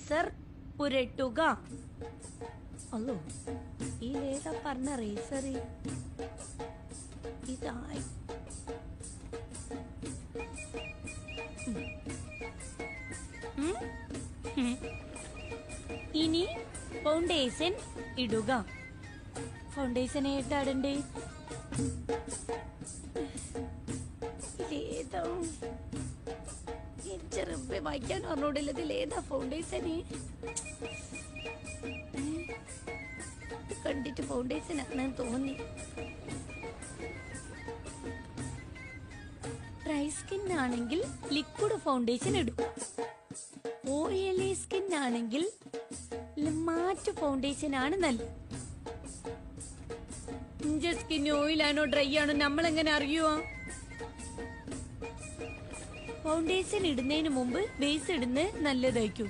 Razor പുരട്ടുക. അല്ലോ ഈ ലേതാ പറഞ്ഞ റേസർ ഇതായി. ഇനി ഫൗണ്ടേഷൻ ഇടുക. ഫൗണ്ടേഷൻ ഏട്ടാടണ്ടേ? ഇതേതാ ചെറുപ്പ വായിക്കാൻ പറഞ്ഞോടില്ലത്? ഏതാ ഫൗണ്ടേഷന്? കണ്ടിട്ട് ഫൗണ്ടേഷൻ ആണെന്ന് തോന്നി. ഡ്രൈ സ്കിൻ ആണെങ്കിൽ ലിക്വിഡ് ഫൗണ്ടേഷൻ ഇടും. ഓയിലി സ്കിൻ ആണെങ്കിൽ മാറ്റ് ഫൗണ്ടേഷൻ ആണ് നല്ലത്. ഇഞ്ച സ്കിൻ ഓയിലാണോ ഡ്രൈ ആണോ നമ്മളെങ്ങനെ അറിയുവോ? ഫൗണ്ടേഷൻ ഇടുന്നതിന് മുമ്പ് ബേസ് ഇടുന്നത് നല്ലതായിരിക്കും.